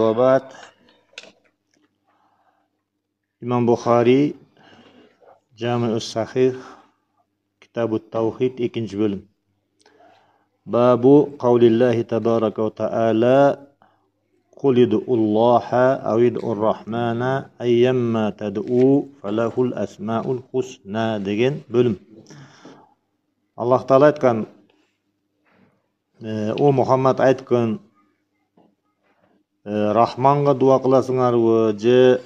وبعد İmam Bukhari Cami-ül Sahih Kitab-ı Tevhid 2. bölüm. Babu kavlillahi tebareke ve teala Kul id'ullaha ev id'urrahmana eyyemma ted'u felehul esmaul husna degan bölüm. Allah Teala aytkan, o Muhammed aytkan, Rahmanға дуа кыласыңарбы же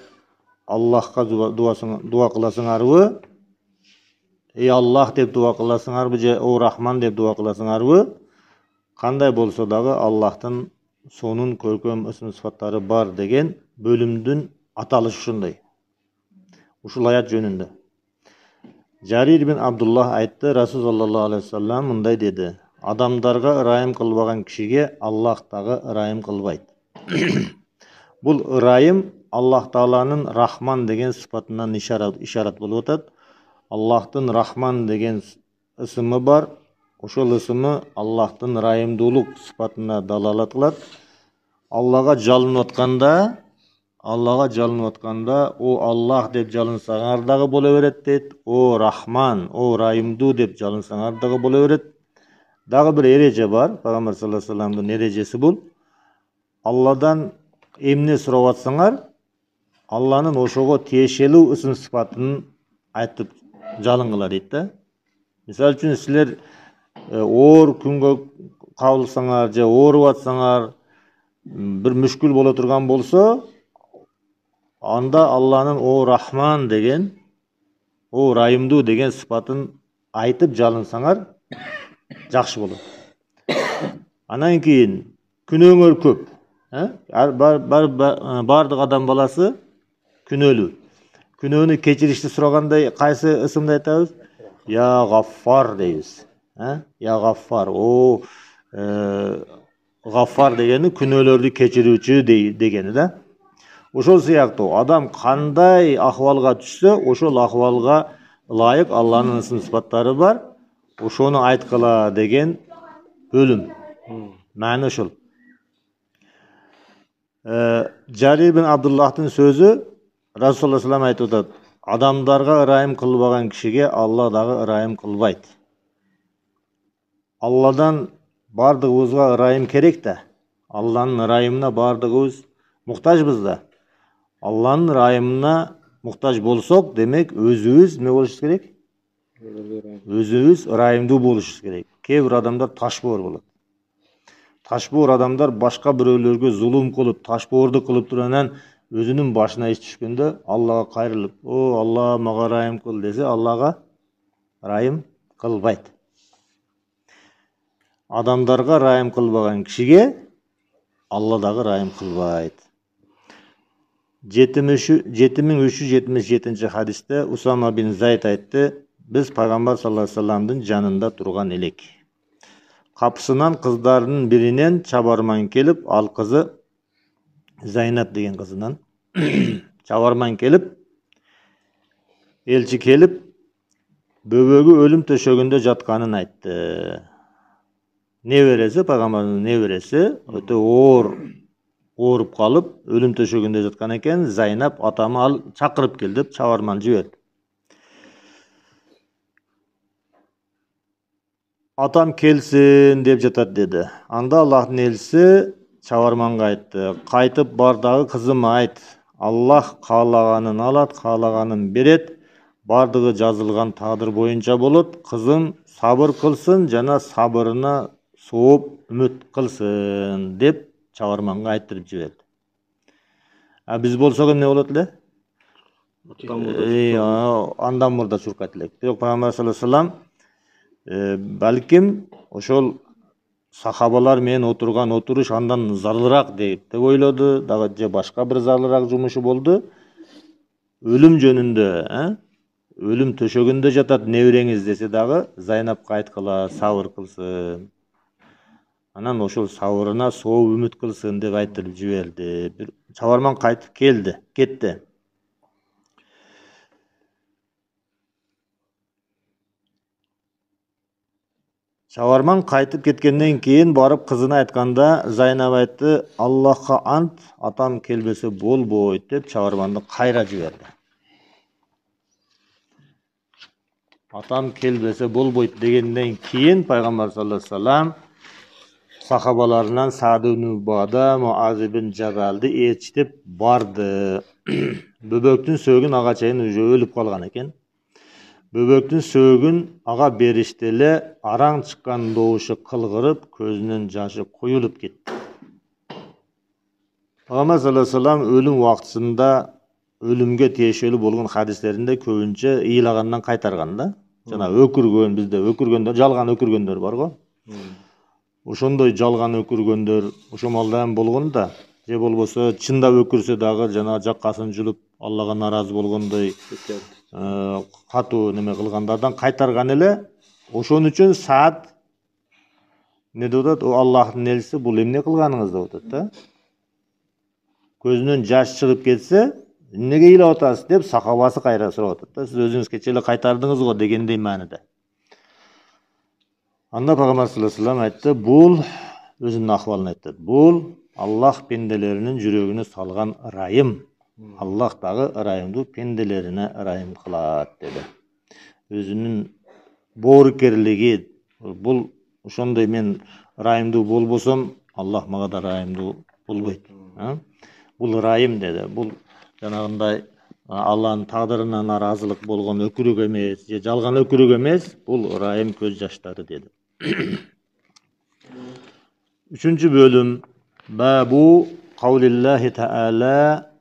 Аллахқа дуа кыласыңарбы? Ey Allah деп дуа кыласыңарбы же о Рахман деп дуа кыласыңарбы? Кандай болсо дагы Аллахтын сонун көркөм ысым сыфаттары бар деген бөлүмдүн аталышы ушундай. Ушул аят жөнүндө. Жарир бин Абдуллах айтты, Расул саллаллаху алейхи вассалам мындай деди: Адамдарга ырайым кылбаган кишиге Аллах дагы ырайым кылбайт. Бул ырайым Аллах Тааланын Рахман деген сыфатынан ишарат болуп атат. Аллахтын Рахман деген ысымы бар. Ошол ысымы Аллахтын ырайымдуулук сыфатына далалат кылат. Аллага жалынып атканда, о Аллах деп жалынсаңар дагы боло берет дейт. О Рахман, о ырайымдуу деп жалынсаңар дагы боло берет. Дагы бир эреже бар. Пайгамбар саллаллаху алейхи вассаламдын эрежеси бул. Алладан эмне сурап атсаңар, Алланын ошого тиешелүү ысым сыфатын айтып жалынгыла дейт да. Мисалы үчүн силер оор күнгө кабылсаңар же ооруп атсаңар, бир мүшкүл боло турган болсо, анда Алланын о Рахман деген, о райымдуу деген сыфатын айтып жалынсаңар жакшы болот. Анан кийин күнөөңөр көп. Бардык адам баласы күнөөлүү. Күнөөнү кечиришти сурагандай кайсы ысымды айтабыз? Я Гаффар дейбиз. Я Гаффар. О Гаффар дегени күнөөлөрдү кечирүүчү дегени да. Ошол сыяктуу адам кандай акыбалга түшсө, ошол акыбалга ылайык Алланын ысым сыфаттары бар. Ошону айткыла деген бөлүм. Маани ошол. Жарир бин Абдуллахтын сөзү Расул саллаллаху алейхи айтып атат: Адамдарга ырайым кылбаган кишиге Алла дагы ырайым кылбайт. Алладан бардыгыбызга ырайым керек да. Алланын ырайымына бардыгыбыз муктажбыз да. Алланын ырайымына муктаж болсок, демек өзүбүз не болушубуз керек? Өзүбүз ырайымдуу болушубуз керек. Кээ бир адамдар ташбоор болот. Ташбоор адамдар башка бирөөлөргө зулум кылып, ташбоорду кылып туруп, өзүнүн башына иш түшкөндө Аллага кайрылып, о Алла мага ырайым кыл десе, Аллага ырайым кылбайт. Адамдарга ырайым кылбаган кишиге Алла дагы ырайым кылбайт. 7377 хадисте Усама бин Зайд айтты: Биз Пайгамбар саллаллаху алейхи вассаламдын жанында турган элек. Капысынан кыздарынын биринен чабарман келип, ал кызы Зайнап деген кызынан чабарман келип, элчи келип, бөбөгү өлүм төшөгүндө жатканын айтты. Небереси, Пайгамбардын небереси өтө ооруп калып, өлүм төшөгүндө жаткан экен. Зайнап атамы ал чакырып кел деп чабарман жиберди. Атам келсин деп жатат деди. Анда Аллахтын элчиси чабарманга айтты: Кайтып бар дагы кызыма айт. Аллах каалаганын алат, каалаганын берет. Бардыгы жазылган тагдыр боюнча болот. Кызым сабыр кылсын жана сабырына сооп үмүт кылсын деп чабарманга айттырып жиберди. Биз болсок эмне болот эле? Андан мурда чуркайт элек. Бирок Пайгамбар саллаллаху алейхи вассалам балким ошол сахабалар менен отурган отуруш андан зарлыраак деп ойлоду, дагы же башка бир зарлыраак жумушу болду. Өлүм жөнүндө, өлүм төшөгүндө жатат небереңиз десе дагы Зайнапка айткыла, сабыр кылсын. Анан ошол сабырына сооп үмүт кылсын деп айттырып жиберди. Чабарман кайтып кетти. Чабарман кайтып кеткенден кейін барып кызына айтканда, Зайнап айтты: "Аллахка ант, атам келбесе болбойт" деп чабарманды кайра жиберди. Атам келбесе болбойт дегенден кейін пайгамбар саллаллаху алейхи вассалам сахабаларынан Саад ибн Убада, Муаз ибн Жабалды ээрчитип барды. Бөбөктүн сөөгүн ага чейин уже өлүп калган экен. Бөбөктүн сөөгүн ага беришти эле араң чыккан добушу кылгырып, көзүнөн жашы куюлуп кетти. Пайгамбар саллаллаху алейхи вассалам өлүм убактысында өлүмгө тиешелүү болгон хадистеринде көбүнчө ыйлагандан кайтарган да. Жана өкүргөн, бизде өкүргөндөр, жалган өкүргөндөр бар го. Ошондой жалган өкүргөндөр ошомалдан болгон да. Же болбосо чындап өкүрсө дагы жана жаккасын жулуп Аллага наразы болгондой катуу неме кылгандардан кайтарган эле. Ошон үчүн Саад не деп атат? О Аллахтын элчиси, бул эмне кылганыңыз деп атат да. Көзүнөн жаш чыгып кетсе, эмнеге ыйлап атасыз деп сахабасы кайра сурап атат да. Сиз өзүңүз кече эле кайтардыңыз го дегендей мааниде. Анда Пайгамбар саллаллаху алейхи вассалам айтты: "Бул өзүнүн акыбалын айтты. Бул Аллах пенделеринин жүрөгүнө салган ырайым. Аллах дагы ырайымды пенделерине ырайым кылат" деди. Өзүнүн боорукерлиги, бул ошондой мен ырайымдуу болбосом, Аллах мага да ырайымдуу болбойт. Бул ырайым деди. Бул жанагындай Алланын тагдырына наразылык болгон өкүрүк эмес, же жалган өкүрүк эмес, бул ырайым көз жаштары деди. Üçüncü bölüm. Babu kavlillahi ta'ala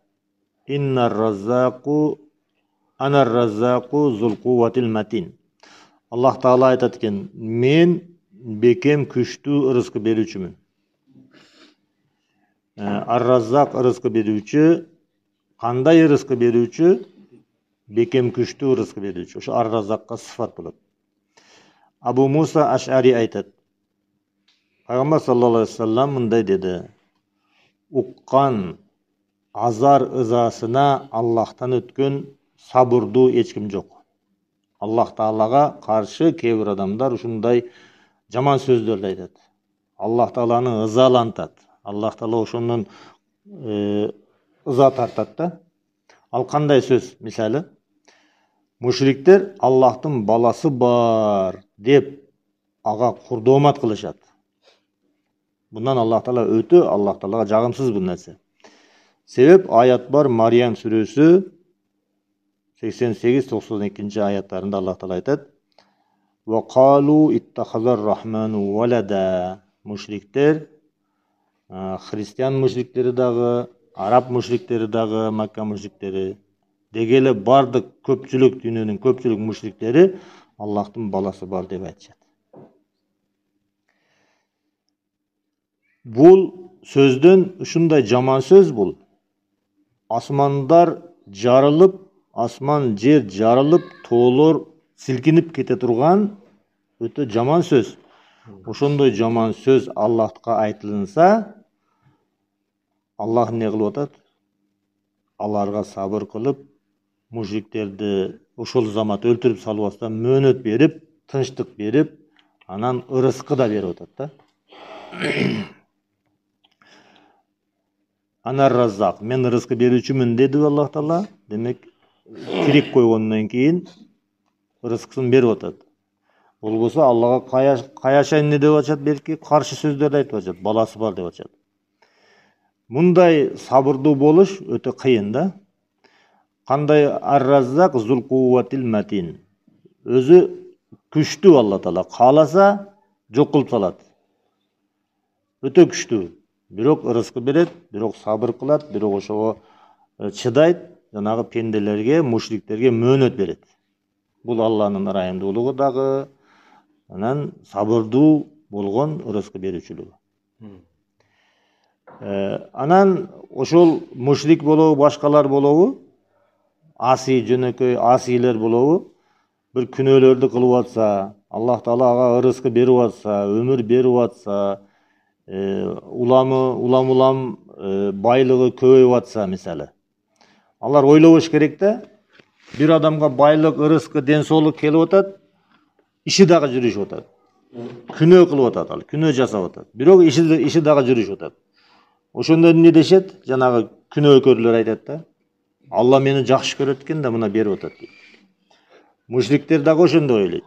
anar razzaku zul kuvvetil matin. Allah Taala aytat eкен: "Men bekem күчтүү ырызкы берүүчүмүн." Ar-Razzaq ырызкы берүүчү, кандай ырызкы берүүчү? Бекем күчтүү ырызкы берүүчү. Ошо Ar-Razzaqка сыфат болот. Абу Муса Аш'ари айтат: Пайгамбар саллаллаху алейхи вассалам мындай деди: "Уккан азар ызасына Аллахтан өткөн сабырдуу эч ким жок." Аллах Таалага каршы кээ бир адамдар ушундай жаман сөздөрдү айтат. Аллах Тааланы ызалантат. Аллах Таала ошондон ыза тартат да. Ал кандай сөз? Мисалы, мушриктер Аллахтын баласы бар деп ага курдомат кылышат. Bundan Allah Taala ötü, Allah Taala'ga jagымсыз бул нерсе. Себеп аят бар, Мариям сүрөсү 88-92 аяттарында Allah Taala айтат: "Ва қалу иттахазар рахману валада." Мушриктер, христиан мушриктери дагы, араб мушриктери дагы, Макка мушриктери дегеле бардык көпчүлүк, дүйнөнүн көпчүлүк мушриктери Аллахтын баласы бар деп айтышат. Бул сөздөн ушундай жаман сөз бул. Асмандар жарылып, асман жер жарылып, тоолор силкинип кете турган өтө жаман сөз. Ошондой жаман сөз Аллахка айтылынса, Аллах не кылып атат? Аларга сабыр кылып, мушриктерди ошол замат өлтүрүп салбастан мөөнөт берип, тынчтык берип, анан ырыскы да берип атат да. Anar-Razzaq, мен ырыскы берүүчүмүн деди Аллах Таала. Демек, тирик койгондон кийин ырыскысын берип атат. Болбосо Аллага каяшайын не деп атышат, белки каршы сөздөрдү айтып атышат, баласы бар деп атышат. Мындай сабырдуу болуш өтө кыйын да. Кандай Ар-Razzaq зул кувватил матин. Өзү күчтүү Алла Таала, кааласа жок кылып салат. Өтө күчтүү. Бирок ырыскы берет, бирок сабыр кылат, бирок ошого чыдайт, жанагы пенделерге, мушриктерге мөөнөт берет. Бул Алланын ырайымдуулугу дагы, анан сабырдуу болгон ырыскы берүүчүлүгү. Анан ошол мушрик болобу, башкалар болобу, аси жөнөкөй асийлер болобу, бир күнөөлөрдү кылып атса, Аллах Таала ага ырыскы берип атса, өмүр берип атса, улам байлыгы көбөйүп атса мисалы. Алар ойлобош керек да. Бир адамга байлык, ырыскы, ден соолук келип атат, иши дагы жүрүшүп атат. Күнөө кылып атат ал, күнөө жасап атат. Бирок иши дагы жүрүшүп атат. Ошондо эмне дешет? Жанагы күнөөкөрлөр айтат да. Алла мени жакшы көрөт экен да мына берип атат дейт. Мушриктер дагы ошондой ойлойт.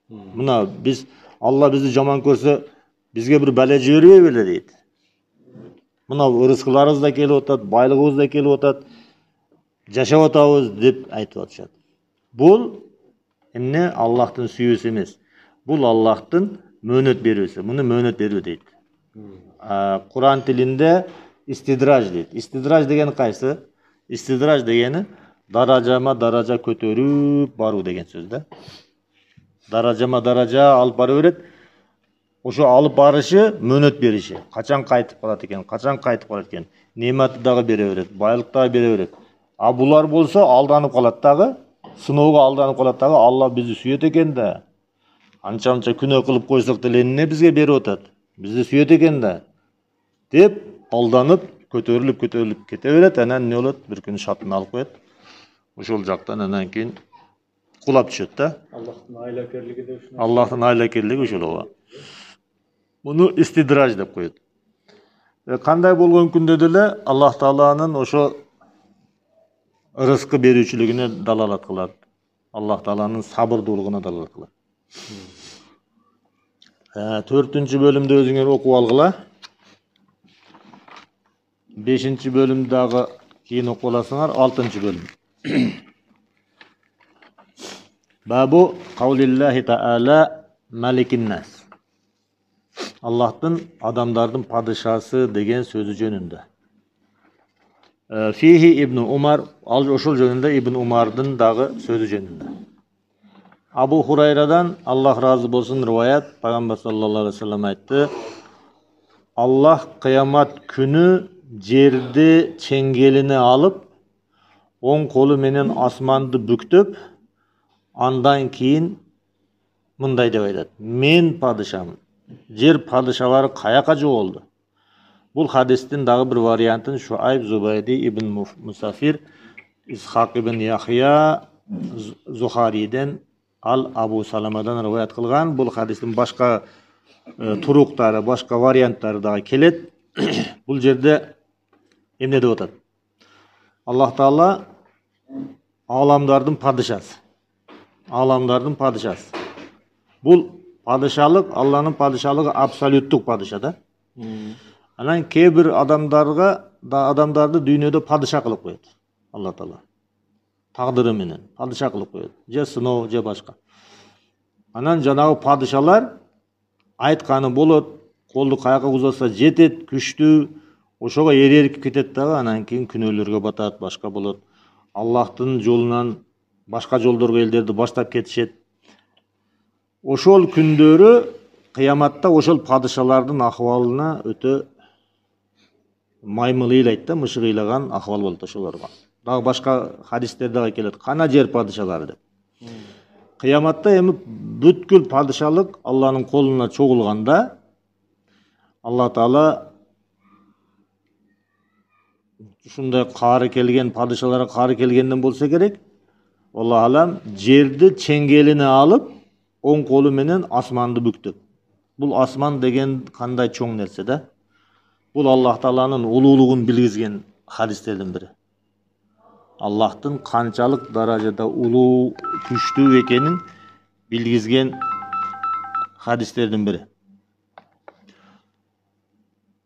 Мына биз Алла бизди жаман көрсө, бизге бир бала жибербей беле дейт. Мына рызкыларыбыз да келип атат, байлыгыбыз да келип атат, жашап атабыз деп айтып атышат. Бул эмне? Аллахтын сүйүүсү эмес. Бул Аллахтын мөөнөт берүүсү. Муну мөөнөт берүү дейт. Куран тилинде истидраж дейт. Истидраж деген кайсы? Истидраж дегени даражама даража көтөрүп баруу деген сөз да. Даражама даража алып бара берет. Ошо алып барышы мөөнөт бериши. Качан кайтып калат экен, качан кайтып калат экен. Нематты дагы бере берет, байлык дагы бере берет. А булар болсо алданып калат дагы, сыноого алданып калат дагы. Алла бизди сүйөт экен да. Анча-мынча күнөө кылып койсок деле эмне бизге берип атат? Бизди сүйөт экен да. Деп алданып, көтөрүлүп кете берет. Анан эмне болот? Бир күн шатын алып коет. Ошол жактан анан кийин кулап түшөт да. Аллахтын айлакерлиги деп ушуну. Аллахтын айлакерлиги ошол ооба. Муну истидраж деп коет. Кандай болгон күндө деле Аллах Тааланын ошо рызкы берүүчүлүгүнө далалат кылат. Аллах Тааланын сабырдуулугуна далалат кылат. 4-cü bölümde özüңөр окуп алгыла. 5-ci bölümde дагы кийин окуп аласыңар. 6-cı bölüm. Babu kavlillahi ta'ala malikin nas. Allah'tın adamlardın padişası деген sözü жөнүндө. Fihi İbn Umar, ошол жөнүндө İbn Umar'dın дагы sözü жөнүндө. Abu Hurayra'dan Allah razı olsun rivayet, Peygamber sallallahu aleyhi ve sellem aytты. Allah kıyamet günü жерди çengelini alıp, on kolu menen asmanды büktüp, andan keyin мындай деп айтат. Men padişamын. Жер падышалары каяка жоголду? Бул хадистин дагы бир вариантын Шуайб Зубайди ибн Мусафир, Исхак ибн Яхья Зухариден, Ал Абу Саламадан риваят кылган. Бул хадистин башка туруктары, башка варианттары дагы келет. Бул жерде эмне деп атат? Аллах Таала аламдардын падышасы. Аламдардын падышасы. Бул падышалык, Алланын падышалыгы абсолюттук падыша да. Анан кээ бир адамдарды дүйнөдө падыша кылып коет. Алла Таала тагдыры менен падыша кылып коет. Же сыноо, же башка. Анан жанагы падышалар айтканы болот, колду каяка узаса жетет, күчтүү, ошого эрерip кетет дагы, анан кийин күнөөлөргө батат, башка болот. Аллахтын жолунан башка жолдорго элдерди баштап кетишет. Ошол күндөрү кыяматта ошол падышалардын акыбалына өтө маймыл ыйлайт да, мышык ыйлаган акыбал болот ошолорго. Дагы башка хадистер дагы келет. Кана жер падышалары деп. Кыяматта эми бүткүл падышалык Алланын колуна чогулганда, Алла Таала ушундай каары келген падышаларга каары келгенден болсо керек, Алла алам жерди чеңгелине алып, оң колу менен асманды бүктүп. Бул асман деген кандай чоң нерсе да? Бул Аллах Тааланын улуулугун билгизген хадистердин бири. Аллахтын канчалык даражада улуу, күчтүү экенин билгизген хадистердин бири.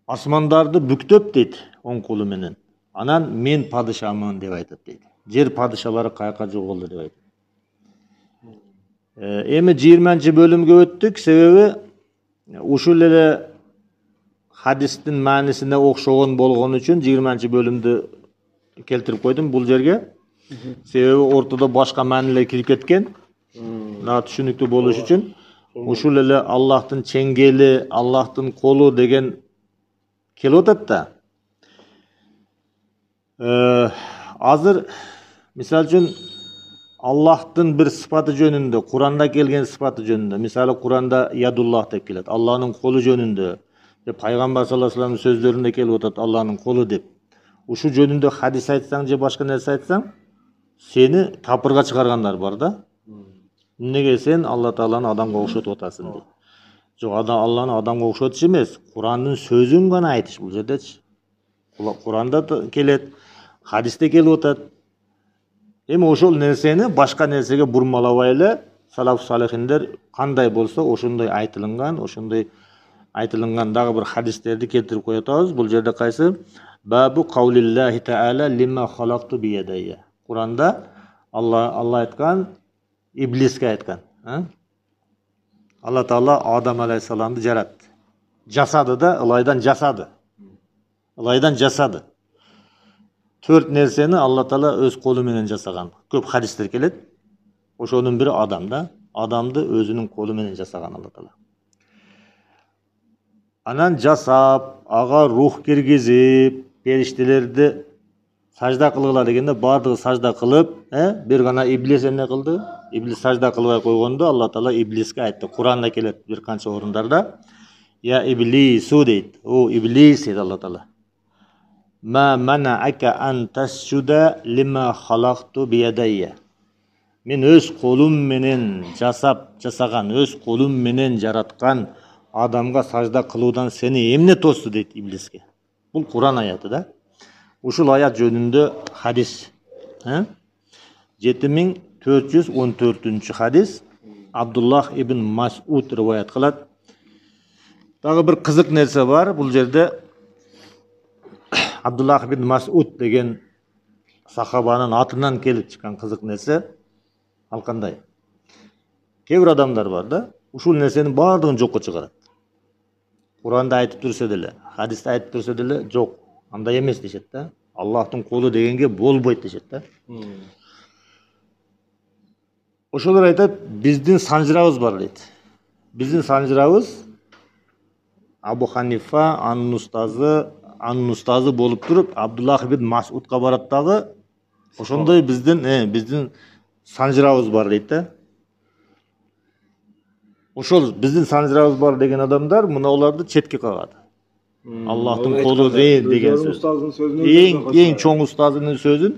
Асмандарды бүктөп дейт оң колу менен. Анан мен падышамын деп айтат дейт. Жер падышалары каяка жоголду деп айтат. Эми 20-cı bölümгө өттүк, себеби ушул эле хадистин маанисине окшогон болгон үчүн 20-cı bölümдү келтирип койдум бул жерге. Себеби ортодо башка маанилер кирип кеткен. Мына түшүнүктүү болуш үчүн ушул эле Аллахтын чеңгели, Аллахтын колу деген келип атат да. Азыр мисалы үчүн Аллахтын бир сыпаты жөнүндө, Куранда келген сыпаты жөнүндө, мисалы Куранда ядуллах деп келет, Алланын колу жөнүндө, Пайгамбар саллаллаху алейхи вассалам сөздөрүндө келип атат Алланын колу деп. Ушу жөнүндө хадис айтсаң же башка нерсе айтсаң, сени тапырга чыгаргандар бар да. Неге сен Алла Тааланы адамға окшотуп атасың дейт. Жок, Алланы адамға окшотуш эмес, Курандын сөзүн гана айтыш бул жердечи. Куранда келет, хадисте келип атат. Эми ошол нерсени башка нерсеге бурмалабай эле салаф салихиндер кандай болсо ошондой айтылынган, дагы бир хадистерди келтирип коюп атабыз. Бул жерде кайсы? Бабу каулиллахи таала лима халакту биядайя. Куранда Алла айткан, иблиске айткан. Алла Таала Адам алейхисаламды жаратты. Жасады да, ылайдан жасады. Төрт нерсени Алла Таала өз колу менен жасаган. Көп хадистер келет. Ошонун бири адам да. Адамды өзүнүн колу менен жасаган Алла Таала. Анан жасап, ага рух киргизип, периштелерди сажда кылгыла дегенде бардыгы сажда кылып, бир гана иблис эмне кылды? Иблис сажда кылбай койгондо Алла Таала иблиске айтты. Куранда келет бир канча орундарда. Я иблису дейт. О иблис дейт Алла Таала. Ма манаака ан тасжуда лима халакту биядайя. Мен өз колум менен жасаган, өз колум менен жараткан адамга сажда кылуудан сени эмне тосту дейт иблиске. Бул Куран аяты да. Ушул аят жөнүндө хадис. 7414 хадис. Абдуллах ибн Мас'уд риваят кылат. Дагы бир кызык нерсе бар. Бул жерде Абдуллах ибн Мас'уд деген сахабанын атынан келип чыккан кызык нерсе. Ал кандай? Кээ бир адамдар бар да, ушул нерсенин баардыгын жокко чыгарат. Куранда айтып турса деле, хадисте айтып турса деле, жок, андай эмес дешет да. Аллахтын колу дегенге болбойт дешет да. Ошолор айтат, биздин санжырабыз бар дейт. Биздин санжырабыз Абу Ханифа анын устазы болуп туруп, Абдуллах ибн Мас'удка барат дагы, ошондой биздин санжырабыз бар дейт да. Ошол биздин санжырабыз бар деген адамдар мынауларды четке кагат. Аллахтын колу деген сөз. Эң чоң устазынын сөзүн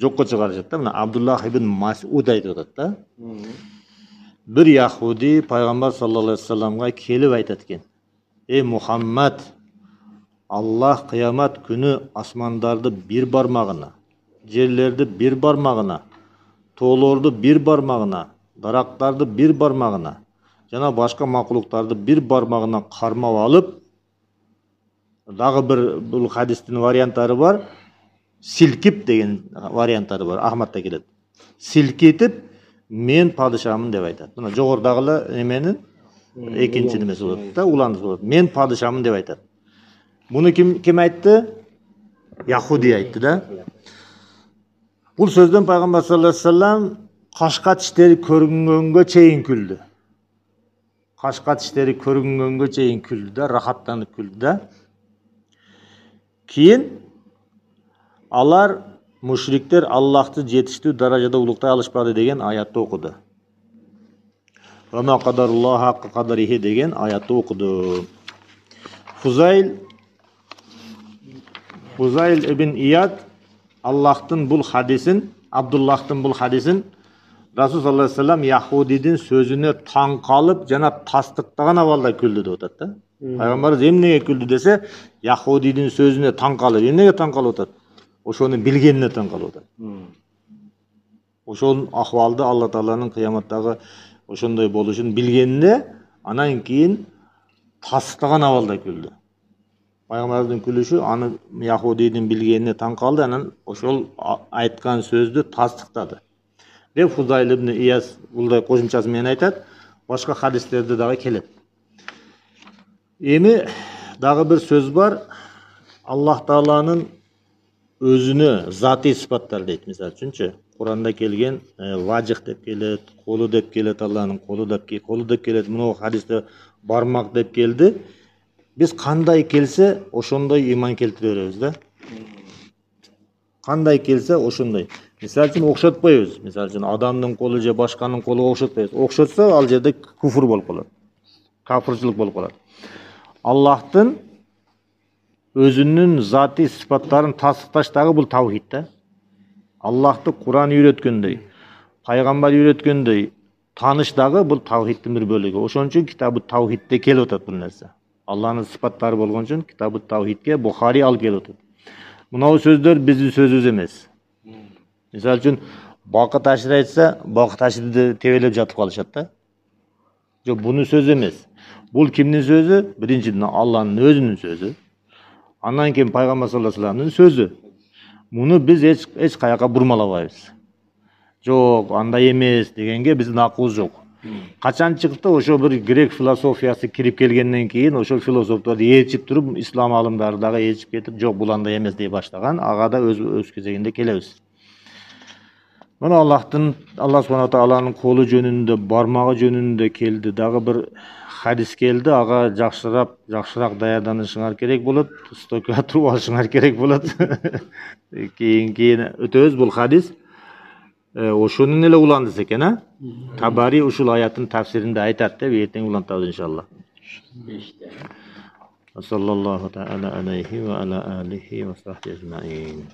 жокко чыгарышат да. Мына Абдуллах ибн Мас'уд айтып атат да. Бир яхуди пайгамбар саллаллаху алейхи вассаламга келип айтат экен. Эй Мухаммад, Аллах кыямат күнү асмандарды бир бармагына, жерлерди бир бармагына, тоолорду бир бармагына, дарактарды бир бармагына, жана башка макулуктарды бир бармагына кармап алып, дагы бир бул хадистин варианттары бар. Силкип деген варианттары бар. Ахматта келет. Силкитип мен падышамын деп айтат. Мына жогордагы эменин экинчи немеси болот да, уландысы болот. Мен падышамын деп айтат. Буну ким айтты? Яхуди айтты да. Бул сөздөн пайгамбар саллаллаху алейхи вассалам кашка тиштери көрүнгөнгө чейин күлдү. Кашка тиштери көрүнгөнгө чейин күлдү да, рахаттанып күлдү да. Кийин алар мушриктер Аллахты жетиштүү даражада улуктай алышпады деген аятты окуду. Ва ма кадаруллаха хакка кадарихи деген аятты окуду. Фузайл ибн Ияд Аллахтын бул хадисин, Абдуллахтын бул хадисин Расул саллаллаху алейхи вассалам яхудидин сөзүнө таң калып жана тастыктаган абалда күлдү деп атат да. Пайгамбарыбыз эмнеге күлдү десе, яхудидин сөзүнө таң калып, эмнеге таң калып атат? Ошону билгенине таң калып атат. Ошол акыбалды Алла Тааланын кыяматтагы ошондой болушун билгенине, анан кийин тастыктаган абалда күлдү. Пайгамбарыбыздын күлүшү аны яхудидин билгенине таң калды, анан ошол айткан сөздү тастыктады. Деп Фузайл ибн Ияз булдай кошумчасы менен айтат. Башка хадистерде дагы келет. Эми дагы бир сөз бар. Аллах Тааланын өзүнө заты сыпаттар дейт. Мисалы үчүнчү, Куранда келген важих деп келет, колу деп келет, Алланын колу деп келет. Мына хадисте бармак деп келди. Биз кандай келсе ошондой иман келтире беребиз да. Кандай келсе ошондой. Мисалы үчүн окшотпойбуз. Мисалы үчүн адамдын колу же башканын колуга окшотпойбуз. Окшотсо ал жерде куфур болуп калат. Кафырчылык болуп калат. Аллахтын өзүнүн заты сыпаттарын тастыкташ дагы бул тавхид да. Аллахты Куран үйрөткөндөй, пайгамбар үйрөткөндөй, Tanış dagы bul tawhidдин bir bölügi. Oşon үчүн Kitab-ı Tawhid'de kelip atat bu nerse. Allah'ın sıfatlары болгон үчүн Kitab-ı Tawhid'ge Bukhari al kelip atat. Mınau sözler bizdin sözübüz emes. Misal üчүн Bakıt Aşır aytsa, Bakıt Aşır'dı tebelep jatıp kalışat da. Жок, bunu söz emes. Bul kimdin sözü? Birinciden Allah'ın özünün sözü. Andan keyin Peygamber sallallahu aleyhi ve sellem'in sözü. Bunu biz hiç kayaka burmalabayız. Жок, андай эмес дегенге биздин акыбыз жок. Качан чыкты ошо bir Grek filosofiyası kirip келгенден кийин ошо философторду ээрчип туруп, ислам алымдары дагы ээрчип кетип, жок бул андай эмес дей баштаган. Ага да өз кезегинде келебиз. Мына Allah Subhanahu Taala'nın kolu жөнүндө, бармагы жөнүндө келди. Дагы bir hadis keldi. Ага жакшыраак даярданышыңар керек болот. Стокка туруп алышыңар керек болот. Кийин өтөбүз бул hadis. Oşunun ele ulandız eken ha? Tabari uşul ayatın tafsirinde aytat deb erteң ulantабыз inşallah. Sallallahu teala aleyhi ve ala alihi ve sahbihi ecmaîn.